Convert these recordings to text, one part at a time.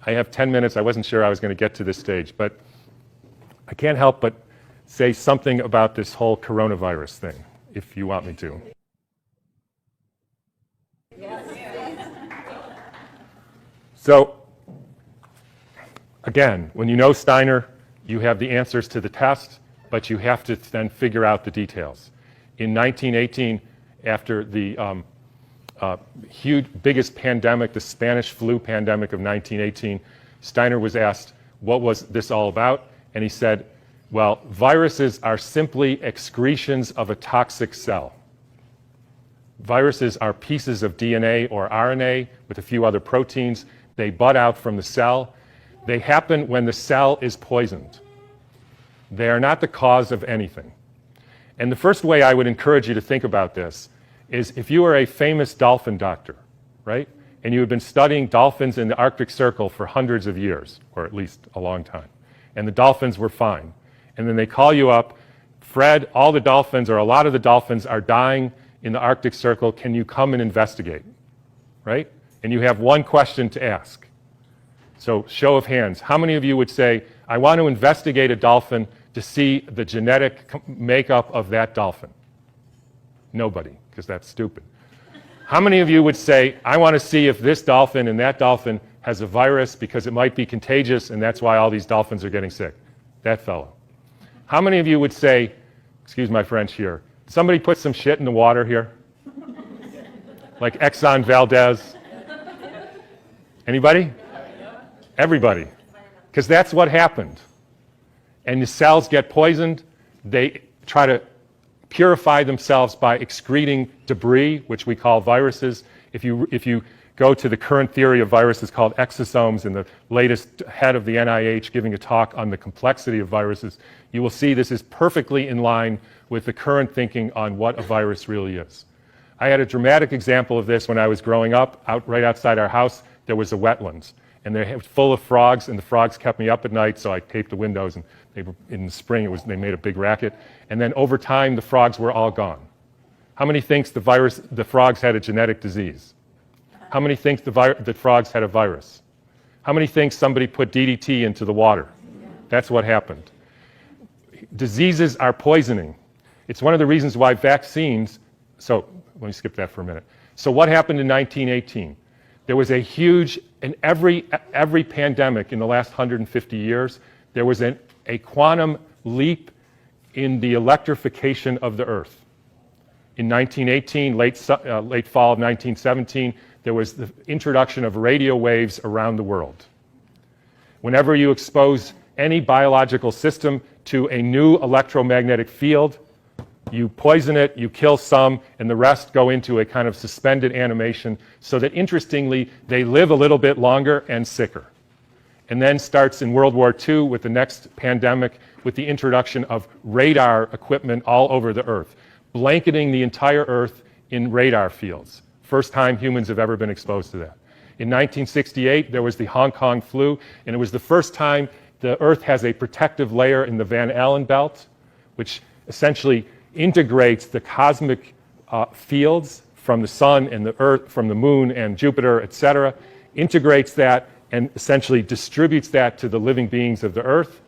I have 10 minutes. I wasn't sure I was going to get to this stage, but I can't help but say something about this whole coronavirus thing, if you want me to. So, again, when you know Steiner, you have the answers to the test, but you have to then figure out the details. In 1918, after the biggest pandemic, the Spanish flu pandemic of 1918, Steiner was asked, what was this all about? And he said, well, viruses are simply excretions of a toxic cell. Viruses are pieces of DNA or RNA with a few other proteins. They bud out from the cell. They happen when the cell is poisoned. They are not the cause of anything. And the first way I would encourage you to think about this is if you are a famous dolphin doctor, right? And you have been studying dolphins in the Arctic Circle for hundreds of years, or at least a long time, and the dolphins were fine. And then they call you up, Fred, all the dolphins or a lot of the dolphins are dying in the Arctic Circle. Can you come and investigate? Right? And you have one question to ask. So show of hands. How many of you would say, I want to investigate a dolphin to see the genetic makeup of that dolphin? Nobody, because that's stupid. How many of you would say, I want to see if this dolphin and that dolphin has a virus because it might be contagious and that's why all these dolphins are getting sick? That fellow. How many of you would say, excuse my French here, somebody put some shit in the water here? Like Exxon Valdez? Anybody? Everybody. Because that's what happened. And the cells get poisoned. They try to purify themselves by excreting debris, which we call viruses. If you go to the current theory of viruses called exosomes, and the latest head of the NIH giving a talk on the complexity of viruses, you will see this is perfectly in line with the current thinking on what a virus really is. I had a dramatic example of this when I was growing up. Right outside our house, there was a wetlands. And they were full of frogs, and the frogs kept me up at night, so I taped the windows, and in the spring they made a big racket. And then over time, the frogs were all gone. How many thinks the frogs had a genetic disease? How many think the frogs had a virus? How many think somebody put DDT into the water? That's what happened. Diseases are poisoning. It's one of the reasons why vaccines, so let me skip that for a minute. So what happened in 1918? There was a huge, in every pandemic in the last 150 years, there was a quantum leap in the electrification of the Earth. In 1918, late fall of 1917, there was the introduction of radio waves around the world. Whenever you expose any biological system to a new electromagnetic field, you poison it, you kill some, and the rest go into a kind of suspended animation so that, interestingly, they live a little bit longer and sicker. And then starts in World War II with the next pandemic with the introduction of radar equipment all over the Earth, blanketing the entire Earth in radar fields. First time humans have ever been exposed to that. In 1968, there was the Hong Kong flu, and it was the first time the Earth has a protective layer in the Van Allen belt, which essentially integrates the cosmic fields from the sun and the Earth, from the moon and Jupiter, etc., integrates that and essentially distributes that to the living beings of the Earth.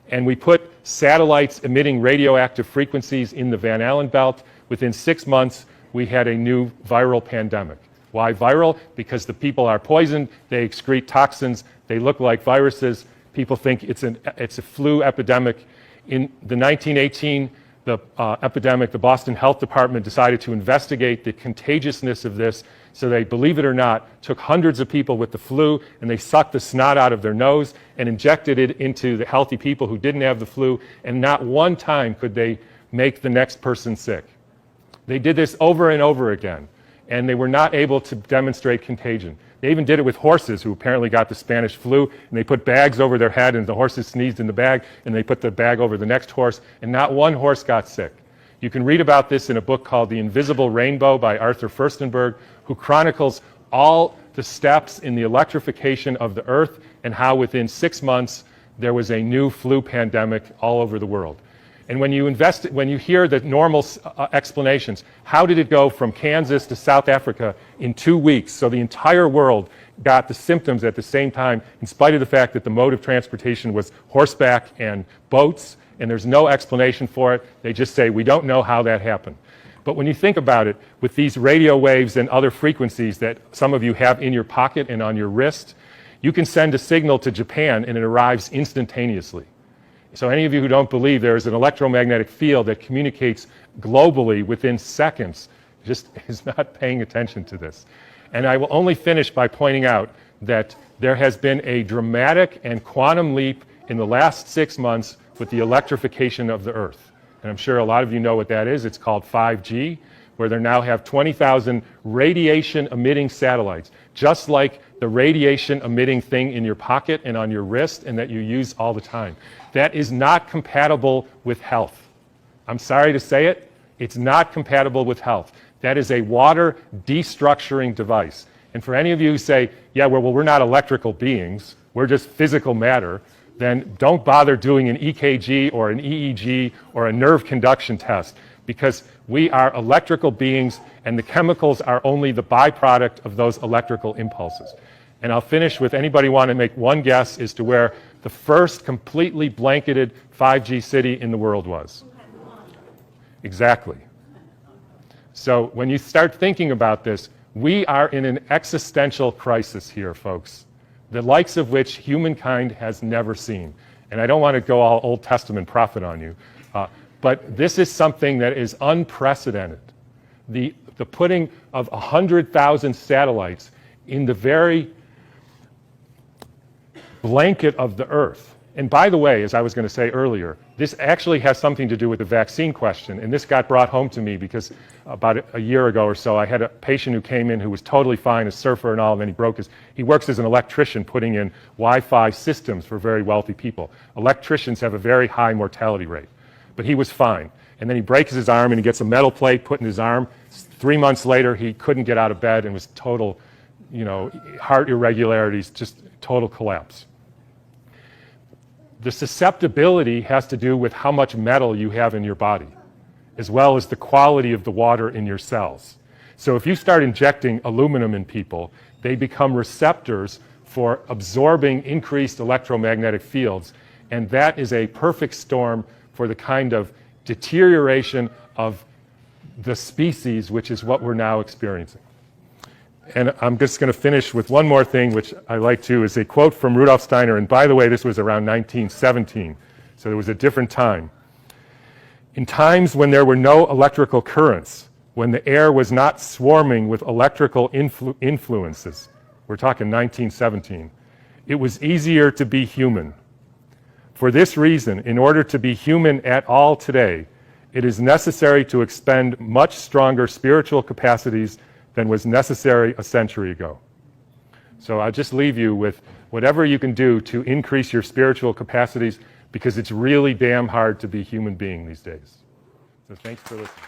And we put satellites emitting radioactive frequencies in the Van Allen belt. Within 6 months, we had a new viral pandemic. Why viral? Because the people are poisoned, they excrete toxins, they look like viruses. People think it's a flu epidemic. In the 1918 epidemic, the Boston Health Department decided to investigate the contagiousness of this. So they, believe it or not, took hundreds of people with the flu and they sucked the snot out of their nose and injected it into the healthy people who didn't have the flu, and not one time could they make the next person sick. They did this over and over again, and they were not able to demonstrate contagion. They even did it with horses who apparently got the Spanish flu, and they put bags over their head, and the horses sneezed in the bag, and they put the bag over the next horse, and not one horse got sick. You can read about this in a book called The Invisible Rainbow by Arthur Furstenberg, who chronicles all the steps in the electrification of the Earth and how within 6 months there was a new flu pandemic all over the world. And when you hear the normal explanations, how did it go from Kansas to South Africa in 2 weeks? So the entire world got the symptoms at the same time, in spite of the fact that the mode of transportation was horseback and boats, and there's no explanation for it. They just say, we don't know how that happened. But when you think about it, with these radio waves and other frequencies that some of you have in your pocket and on your wrist, you can send a signal to Japan and it arrives instantaneously. So any of you who don't believe there is an electromagnetic field that communicates globally within seconds just is not paying attention to this. And I will only finish by pointing out that there has been a dramatic and quantum leap in the last 6 months with the electrification of the Earth. And I'm sure a lot of you know what that is. It's called 5G, where they now have 20,000 radiation-emitting satellites, just like the radiation-emitting thing in your pocket and on your wrist and that you use all the time. That is not compatible with health. I'm sorry to say it, it's not compatible with health. That is a water destructuring device. And for any of you who say, yeah, well, we're not electrical beings, we're just physical matter, then don't bother doing an EKG or an EEG or a nerve conduction test, because we are electrical beings and the chemicals are only the byproduct of those electrical impulses. And I'll finish with, anybody want to make one guess as to where the first completely blanketed 5G city in the world was? Exactly. So when you start thinking about this, we are in an existential crisis here, folks, the likes of which humankind has never seen. And I don't want to go all Old Testament prophet on you, but this is something that is unprecedented. The putting of 100,000 satellites in the very blanket of the Earth. And by the way, as I was going to say earlier, this actually has something to do with the vaccine question. And this got brought home to me because about a year ago or so, I had a patient who came in who was totally fine, a surfer and all, and then he works as an electrician putting in Wi-Fi systems for very wealthy people. Electricians have a very high mortality rate, but he was fine. And then he breaks his arm and he gets a metal plate put in his arm. 3 months later, he couldn't get out of bed and was total, heart irregularities, just total collapse. The susceptibility has to do with how much metal you have in your body, as well as the quality of the water in your cells. So if you start injecting aluminum in people, they become receptors for absorbing increased electromagnetic fields, and that is a perfect storm for the kind of deterioration of the species, which is what we're now experiencing. And I'm just going to finish with one more thing, which I like to, is a quote from Rudolf Steiner. And by the way, this was around 1917, so it was a different time. In times when there were no electrical currents, when the air was not swarming with electrical influences, we're talking 1917, it was easier to be human. For this reason, in order to be human at all today, it is necessary to expend much stronger spiritual capacities than was necessary a century ago. So I'll just leave you with whatever you can do to increase your spiritual capacities, because it's really damn hard to be a human being these days. So thanks for listening.